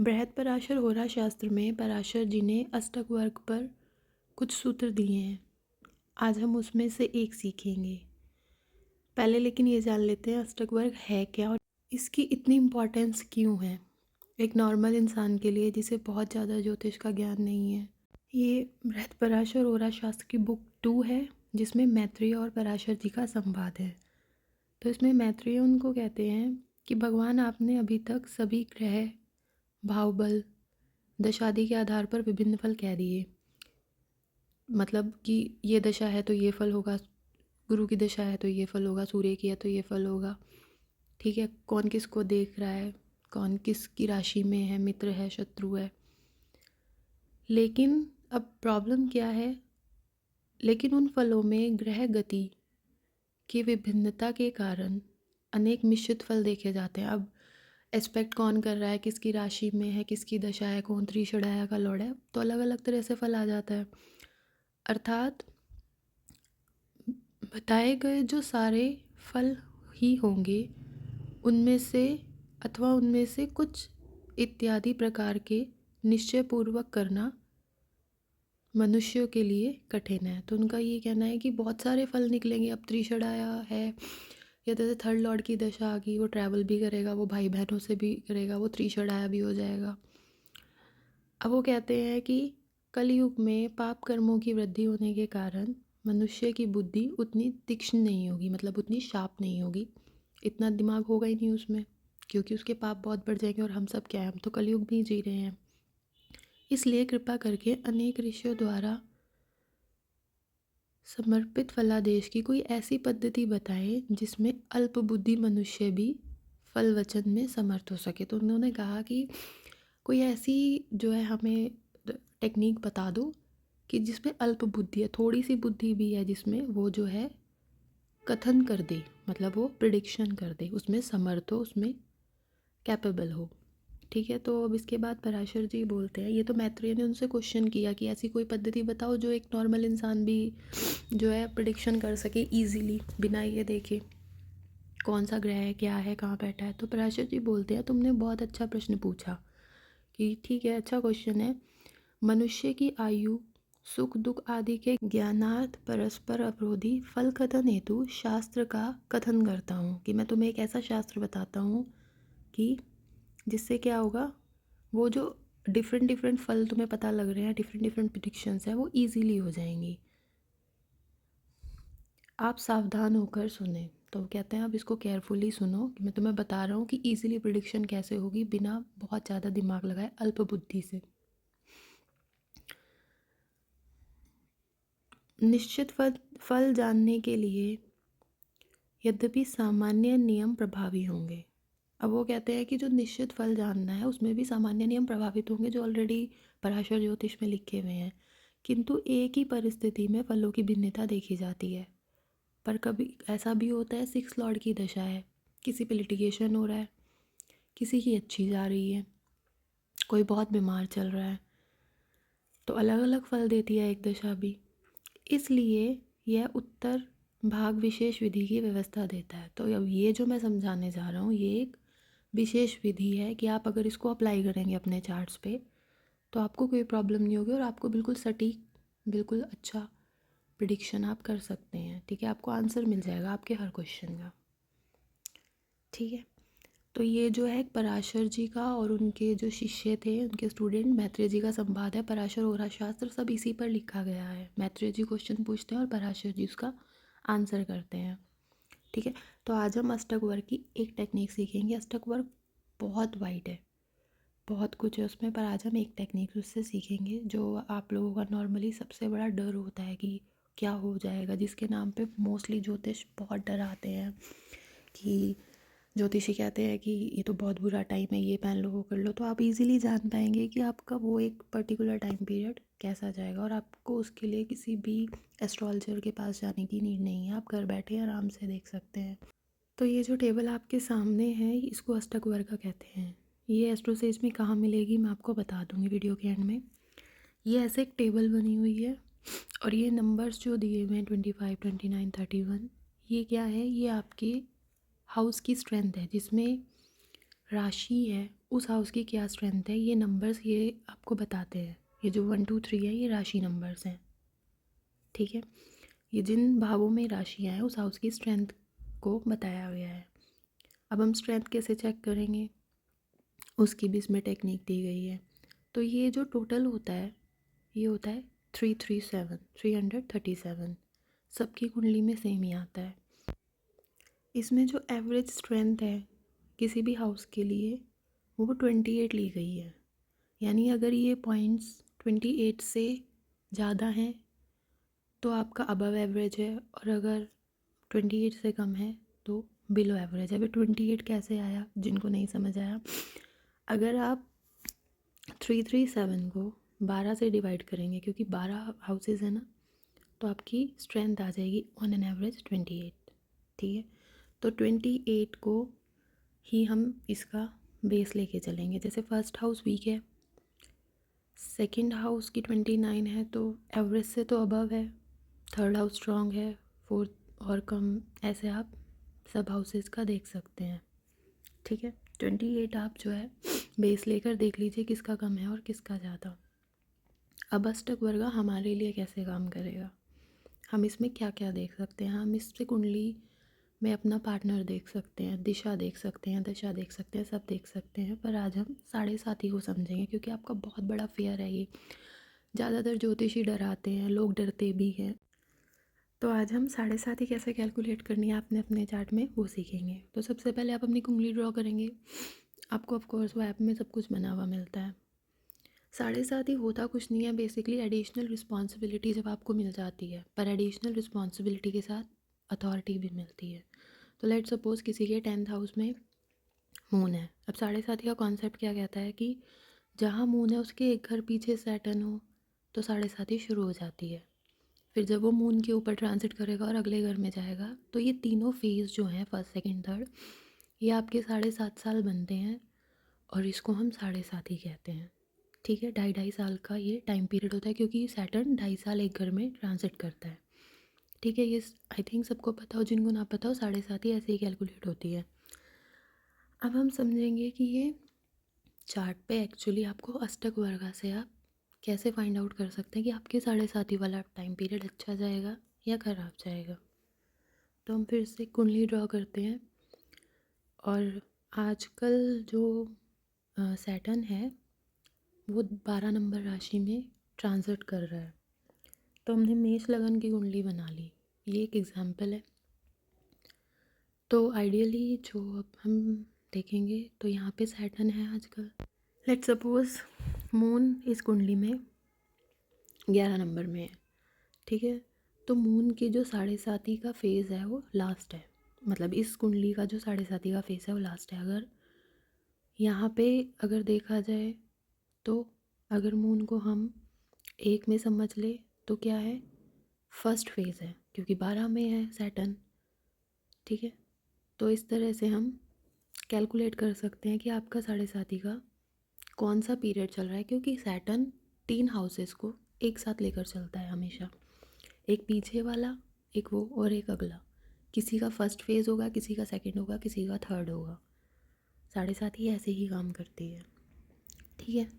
बृहत्पराशर होरा शास्त्र में पराशर जी ने अष्टक वर्ग पर कुछ सूत्र दिए हैं। आज हम उसमें से एक सीखेंगे। पहले लेकिन ये जान लेते हैं अष्टक वर्ग है क्या और इसकी इतनी इम्पोर्टेंस क्यों है एक नॉर्मल इंसान के लिए जिसे बहुत ज़्यादा ज्योतिष का ज्ञान नहीं है। ये बृहत्पराशर होरा शास्त्र की बुक 2 है जिसमें मैत्रेय और पराशर जी का संवाद है। तो इसमें मैत्रेय उनको कहते हैं कि भगवान आपने अभी तक सभी ग्रह भावबल दशादि के आधार पर विभिन्न फल कह दिए। मतलब कि ये दशा है तो ये फल होगा, गुरु की दशा है तो ये फल होगा, सूर्य की है तो ये फल होगा। ठीक है, कौन किसको देख रहा है, कौन किसकी राशि में है, मित्र है, शत्रु है। लेकिन अब प्रॉब्लम क्या है, लेकिन उन फलों में ग्रह गति की विभिन्नता के कारण अनेक मिश्रित फल देखे जाते हैं। अब एस्पेक्ट कौन कर रहा है, किसकी राशि में है, किसकी दशा है, कौन त्रिषडाया का लॉर्ड है, तो अलग अलग तरह से फल आ जाता है। अर्थात बताए गए जो सारे फल ही होंगे उनमें से अथवा उनमें से कुछ इत्यादि प्रकार के निश्चय पूर्वक करना मनुष्यों के लिए कठिन है। तो उनका ये कहना है कि बहुत सारे फल निकलेंगे। अब त्रिषडाया है या जैसे थर्ड लॉर्ड की दशा आ गई, वो ट्रैवल भी करेगा, वो भाई बहनों से भी करेगा, वो त्रिषडाया भी हो जाएगा। अब वो कहते हैं कि कलयुग में पाप कर्मों की वृद्धि होने के कारण मनुष्य की बुद्धि उतनी तीक्ष्ण नहीं होगी, मतलब उतनी शार्प नहीं होगी, इतना दिमाग होगा ही नहीं उसमें, क्योंकि उसके पाप बहुत बढ़ जाएंगे। और हम सब क्या है, हम तो कलयुग में ही जी रहे हैं। इसलिए कृपा करके अनेक ऋषियों द्वारा समर्पित फलादेश की कोई ऐसी पद्धति बताएं जिसमें अल्प बुद्धि मनुष्य भी फल वचन में समर्थ हो सके। तो उन्होंने कहा कि कोई ऐसी जो है हमें टेक्निक बता दो कि जिसमें अल्प बुद्धि है, थोड़ी सी बुद्धि भी है, जिसमें वो जो है कथन कर दे, मतलब वो प्रिडिक्शन कर दे, उसमें समर्थ हो, उसमें कैपेबल हो। ठीक है, तो अब इसके बाद पराशर जी बोलते हैं, ये तो मैत्रेय ने उनसे क्वेश्चन किया कि ऐसी कोई पद्धति बताओ जो एक नॉर्मल इंसान भी जो है प्रिडिक्शन कर सके ईजीली, बिना ये देखे कौन सा ग्रह है, क्या है, कहाँ बैठा है। तो पराशर जी बोलते हैं, तुमने बहुत अच्छा प्रश्न पूछा कि ठीक है, अच्छा क्वेश्चन है। मनुष्य की आयु सुख दुख आदि के ज्ञानार्थ परस्पर अवरोधी फल कथन हेतु शास्त्र का कथन करता हूँ कि मैं तुम्हें एक ऐसा शास्त्र बताता हूँ कि जिससे क्या होगा, वो जो डिफरेंट डिफरेंट फल तुम्हें पता लग रहे हैं, डिफरेंट डिफरेंट प्रिडिक्शंस हैं, वो इजीली हो जाएंगी। आप सावधान होकर सुने। तो वो कहते हैं आप इसको केयरफुली सुनो कि मैं तुम्हें बता रहा हूँ कि इजीली प्रिडिक्शन कैसे होगी बिना बहुत ज़्यादा दिमाग लगाए, अल्प बुद्धि से। निश्चित फल जानने के लिए यद्यपि सामान्य नियम प्रभावी होंगे। अब वो कहते हैं कि जो निश्चित फल जानना है उसमें भी सामान्य नियम प्रभावित होंगे जो ऑलरेडी पराशर ज्योतिष में लिखे हुए हैं, किंतु एक ही परिस्थिति में फलों की भिन्नता देखी जाती है। पर कभी ऐसा भी होता है, 6 लॉर्ड की दशा है, किसी पे लिटिगेशन हो रहा है, किसी की अच्छी जा रही है, कोई बहुत बीमार चल रहा है, तो अलग अलग फल देती है एक दशा भी। इसलिए यह उत्तर भाग विशेष विधि की व्यवस्था देता है। तो अब ये जो मैं समझाने जा रहा हूँ ये एक विशेष विधि है कि आप अगर इसको अप्लाई करेंगे अपने चार्ट्स पे तो आपको कोई प्रॉब्लम नहीं होगी और आपको बिल्कुल सटीक, बिल्कुल अच्छा प्रिडिक्शन आप कर सकते हैं। ठीक है, आपको आंसर मिल जाएगा आपके हर क्वेश्चन का। ठीक है, तो ये जो है पराशर जी का और उनके जो शिष्य थे, उनके स्टूडेंट मैत्रेय जी का संवाद है। पराशर होरा शास्त्र सब इसी पर लिखा गया है। मैत्रेय जी क्वेश्चन पूछते हैं और पराशर जी उसका आंसर करते हैं। ठीक है, तो आज हम अष्टक वर्ग की एक टेक्निक सीखेंगे। अष्टक वर्ग बहुत वाइड है, बहुत कुछ है उसमें, पर आज हम एक टेक्निक उससे सीखेंगे जो आप लोगों का नॉर्मली सबसे बड़ा डर होता है कि क्या हो जाएगा, जिसके नाम पे मोस्टली ज्योतिष बहुत डराते हैं कि ज्योतिषी कहते हैं कि ये तो बहुत बुरा टाइम है, ये पहन लो, वो कर लो। तो आप इजीली जान पाएंगे कि आपका वो एक पर्टिकुलर टाइम पीरियड कैसा जाएगा और आपको उसके लिए किसी भी एस्ट्रोलॉजर के पास जाने की नीड नहीं है, आप घर बैठे आराम से देख सकते हैं। तो ये जो टेबल आपके सामने है इसको अष्टक वर्ग का कहते हैं। ये एस्ट्रोसेज में कहाँ मिलेगी मैं आपको बता दूंगी वीडियो के एंड में। ये ऐसे एक टेबल बनी हुई है और ये नंबर्स जो दिए हुए हैं 25, 29, 31, ये क्या है, ये आपके हाउस की स्ट्रेंथ है, जिसमें राशि है उस हाउस की क्या स्ट्रेंथ है, ये नंबर्स ये आपको बताते हैं। ये जो 1 2 3 है ये राशि नंबर्स हैं, ठीक है। ये जिन भावों में राशियाँ हैं उस हाउस की स्ट्रेंथ को बताया गया है। अब हम स्ट्रेंथ कैसे चेक करेंगे, उसकी भी इसमें टेक्निक दी गई है। तो ये जो टोटल होता है ये होता है 337 337, सबकी कुंडली में सेम ही आता है। इसमें जो एवरेज स्ट्रेंथ है किसी भी हाउस के लिए वो 28 ली गई है। यानी अगर ये पॉइंट्स 28 से ज़्यादा हैं तो आपका अबव एवरेज है, और अगर 28 से कम है तो बिलो एवरेज है। अभी 28 कैसे आया, जिनको नहीं समझ आया, अगर आप 337 को 12 से डिवाइड करेंगे, क्योंकि 12 हाउसेज है ना, तो आपकी स्ट्रेंथ आ जाएगी ऑन एन एवरेज 28, ठीक है। तो 28 को ही हम इसका बेस लेके चलेंगे। जैसे फर्स्ट हाउस वीक है, सेकंड हाउस की 29 है तो एवरेज से तो अबव है, थर्ड हाउस स्ट्रॉन्ग है, फोर्थ और कम, ऐसे आप सब हाउसेस का देख सकते हैं, ठीक है। 28 आप जो है बेस लेकर देख लीजिए किसका कम है और किसका ज़्यादा। अब अष्टक वर्ग हमारे लिए कैसे काम करेगा, हम इसमें क्या क्या देख सकते हैं। हम इससे कुंडली में अपना पार्टनर देख सकते हैं, दिशा देख सकते हैं, दशा देख सकते हैं, सब देख सकते हैं। पर आज हम साढ़े साथी को समझेंगे, क्योंकि आपका बहुत बड़ा फेयर है ये। ज़्यादातर ज्योतिषी डराते हैं, लोग डरते भी हैं। तो आज हम साढ़े साथी कैसे कैलकुलेट करनी है आपने अपने चार्ट में वो सीखेंगे। तो सबसे पहले आप अपनी कुंडली ड्रॉ करेंगे। आपको ऑफकोर्स वो ऐप में सब कुछ बना हुआ मिलता है। साढ़े साथी होता कुछ नहीं है, बेसिकली एडिशनल रिस्पॉन्सिबिलिटी जब आपको मिल जाती है, पर एडिशनल रिस्पॉन्सिबिलिटी के साथ अथॉरिटी भी मिलती है। तो लेट सपोज किसी के 10th हाउस में मून है। अब साढ़े साथी का कॉन्सेप्ट क्या कहता है कि जहाँ मून है उसके एक घर पीछे सैटर्न हो तो साढ़े साथी शुरू हो जाती है। फिर जब वो मून के ऊपर ट्रांजिट करेगा और अगले घर में जाएगा तो ये तीनों फेज़ जो हैं, फर्स्ट सेकंड थर्ड, ये आपके 7.5 साल बनते हैं, और इसको हम साढ़े साथी कहते हैं, ठीक है। 2.5 2.5 साल का ये टाइम पीरियड होता है, क्योंकि सैटर्न 2.5 साल एक घर में ट्रांजिट करता है, ठीक है। ये आई थिंक सबको पता हो, जिनको ना पता हो साढ़े साथी ऐसे ही कैलकुलेट होती है। अब हम समझेंगे कि ये चार्ट पे एक्चुअली आपको अष्टक वर्गा से आप कैसे फाइंड आउट कर सकते हैं कि आपके साढ़े साथी वाला टाइम पीरियड अच्छा जाएगा या ख़राब जाएगा। तो हम फिर से कुंडली ड्रॉ करते हैं, और आजकल जो सैटर्न है वो 12 नंबर राशि में ट्रांजिट कर रहा है। तो हमने मेष लगन की कुंडली बना ली, ये एक एग्जांपल है। तो आइडियली जो अब हम देखेंगे तो यहाँ पे सैटर्न है आजकल। लेट्स सपोज मून इस कुंडली में 11 नंबर में है, ठीक है। तो मून की जो साढ़े साथी का फेज़ है वो लास्ट है, मतलब इस कुंडली का जो साढ़े साथी का फेज़ है वो लास्ट है। अगर यहाँ पे अगर देखा जाए तो अगर मून को हम एक में समझ ले तो क्या है, फर्स्ट फेज़ है, क्योंकि 12 में है सैटर्न, ठीक है। तो इस तरह से हम कैलकुलेट कर सकते हैं कि आपका साढ़े साथी का कौन सा पीरियड चल रहा है, क्योंकि सैटर्न 3 हाउसेस को एक साथ लेकर चलता है हमेशा, एक पीछे वाला, एक वो, और एक अगला। किसी का फर्स्ट फेज़ होगा, किसी का सेकंड होगा, किसी का थर्ड होगा। साढ़े साथी ऐसे ही काम करती है, ठीक है।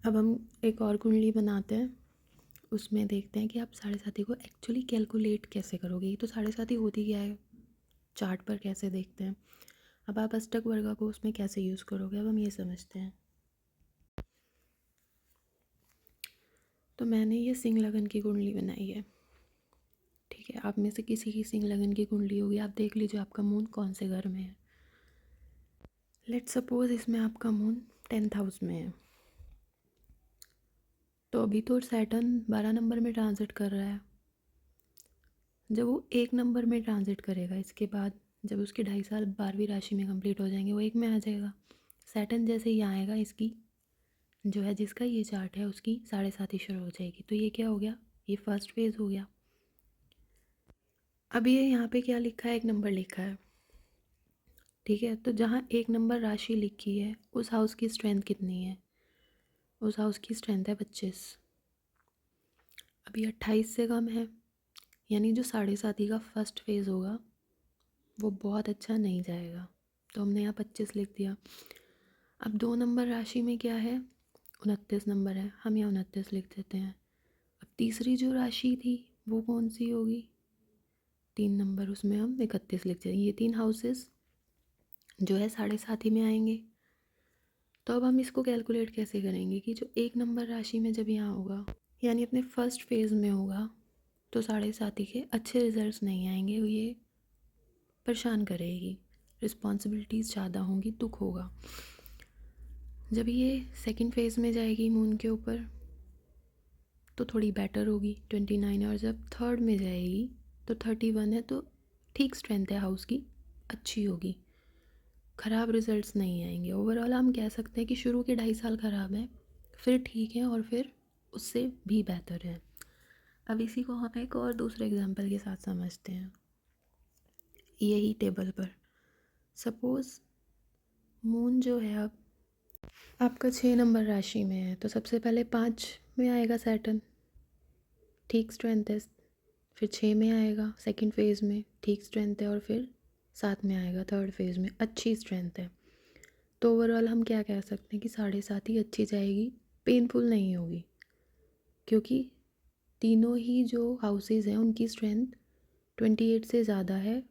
अब हम एक और कुंडली बनाते हैं, उसमें देखते हैं कि आप साढ़े साथी को एक्चुअली कैलकुलेट कैसे करोगे। ये तो साढ़े साथी होती क्या है, चार्ट पर कैसे देखते हैं। अब आप अष्टक वर्गा को उसमें कैसे यूज़ करोगे, अब हम ये समझते हैं। तो मैंने ये सिंह लगन की कुंडली बनाई है, ठीक है। आप में से किसी की सिंह लगन की कुंडली होगी, आप देख लीजिए आपका मून कौन से घर में है। लेट्स सपोज इसमें आपका मून 10th हाउस में है। तो अभी तो सैटर्न 12 नंबर में ट्रांजिट कर रहा है। जब वो 1 नंबर में ट्रांजिट करेगा, इसके बाद जब उसके 2.5 साल 12वीं राशि में कंप्लीट हो जाएंगे, वो एक में आ जाएगा। सैटर्न जैसे ही आएगा, इसकी जो है जिसका ये चार्ट है उसकी साढ़े साथी शुरू हो जाएगी। तो ये क्या हो गया, ये फर्स्ट फेज़ हो गया। अब ये यहाँ पे क्या लिखा है, 1 नंबर लिखा है, ठीक है। तो जहाँ 1 नंबर राशि लिखी है उस हाउस की स्ट्रेंथ कितनी है, उस हाउस की स्ट्रेंथ है 25। अभी 28 से कम है, यानी जो साढ़े साथी का फर्स्ट फेज़ होगा वो बहुत अच्छा नहीं जाएगा। तो हमने यहाँ 25 लिख दिया। अब 2 नंबर राशि में क्या है, 29 नंबर है, हम यहाँ 29 लिख देते हैं। अब तीसरी जो राशि थी वो कौन सी होगी, 3 नंबर, उसमें हम 31 लिख देंगे। ये 3 हाउसेस जो है 7.5 में आएंगे। तो अब हम इसको कैलकुलेट कैसे करेंगे कि जो 1 नंबर राशि में जब यहाँ होगा, यानी अपने फर्स्ट फेज़ में होगा, तो 7.5 के अच्छे रिजल्ट्स नहीं आएंगे, ये परेशान करेगी, रिस्पॉन्सिबिलिटीज़ ज़्यादा होंगी, दुख होगा। जब ये सेकंड फेज़ में जाएगी मून के ऊपर तो थोड़ी बेटर होगी, 29। और जब थर्ड में जाएगी तो 31 है, तो ठीक स्ट्रेंथ है हाउस की, अच्छी होगी, ख़राब रिजल्ट्स नहीं आएंगे। ओवरऑल हम कह सकते हैं कि शुरू के 2.5 साल ख़राब हैं, फिर ठीक है, और फिर उससे भी बेहतर है। अब इसी को हम एक और दूसरे एग्जांपल के साथ समझते हैं। यही टेबल पर सपोज़ मून जो है अब आपका 6 नंबर राशि में है, तो सबसे पहले 5 में आएगा सैटर्न, ठीक स्ट्रेंथ है। फिर 6 में आएगा सेकंड फेज़ में, ठीक स्ट्रेंथ है। और फिर 7 में आएगा थर्ड फेज़ में, अच्छी स्ट्रेंथ है। तो ओवरऑल हम क्या कह सकते हैं कि 7.5 ही अच्छी जाएगी, पेनफुल नहीं होगी, क्योंकि तीनों ही जो हाउसेज हैं उनकी स्ट्रेंथ 28 से ज़्यादा है,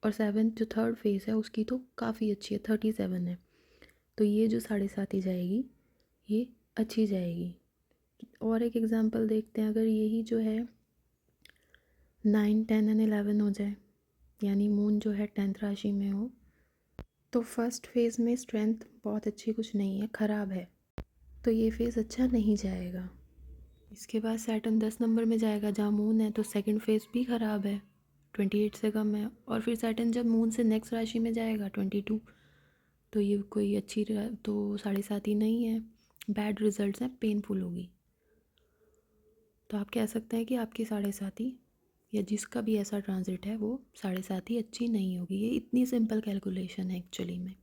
और 7 जो थर्ड फेज़ है उसकी तो काफ़ी अच्छी है, 37 है। तो ये जो 7.5 ही जाएगी, ये अच्छी जाएगी। और एक एग्जांपल देखते हैं, अगर यही जो है 9, 10 एंड 11 हो जाए, यानी मून जो है 10th राशि में हो, तो फर्स्ट फेज़ में स्ट्रेंथ बहुत अच्छी कुछ नहीं है, ख़राब है, तो ये फेज़ अच्छा नहीं जाएगा। इसके बाद सैटर्न 10 नंबर में जाएगा जहाँ मून है, तो सेकंड फेज़ भी ख़राब है, 28 से कम है। और फिर सैटर्न जब मून से नेक्स्ट राशि में जाएगा 22, तो ये कोई अच्छी तो 7.5 ही नहीं है, बैड रिजल्ट्स हैं, पेनफुल होगी। तो आप कह सकते हैं कि आपकी 7.5 या जिसका भी ऐसा ट्रांजिट है वो 7.5 अच्छी नहीं होगी। ये इतनी सिंपल कैलकुलेशन है एक्चुअली में,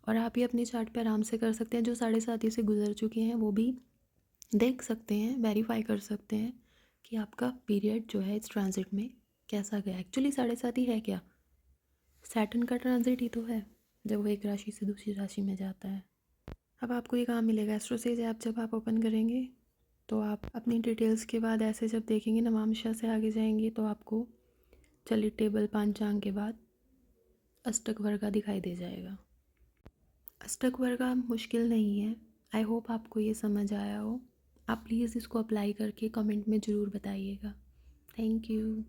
और आप ये अपने चार्ट पे आराम से कर सकते हैं। जो 7.5 से गुजर चुके हैं वो भी देख सकते हैं, वेरीफाई कर सकते हैं कि आपका पीरियड जो है इस ट्रांजिट में कैसा गया। एक्चुअली 7.5 है क्या, सैटर्न का ट्रांजिट ही तो है, जब वो एक राशि से दूसरी राशि में जाता है। अब आपको ये कहाँ मिलेगा, एस्ट्रोसेज ऐप जब आप ओपन करेंगे तो आप अपनी डिटेल्स के बाद ऐसे जब देखेंगे नवांशा से आगे जाएंगे, तो आपको चलित टेबल पांचांग के बाद अष्टक वर्गा दिखाई दे जाएगा। अष्टक वर्गा मुश्किल नहीं है, आई होप आपको ये समझ आया हो। आप प्लीज़ इसको अप्लाई करके कमेंट में ज़रूर बताइएगा। Thank you.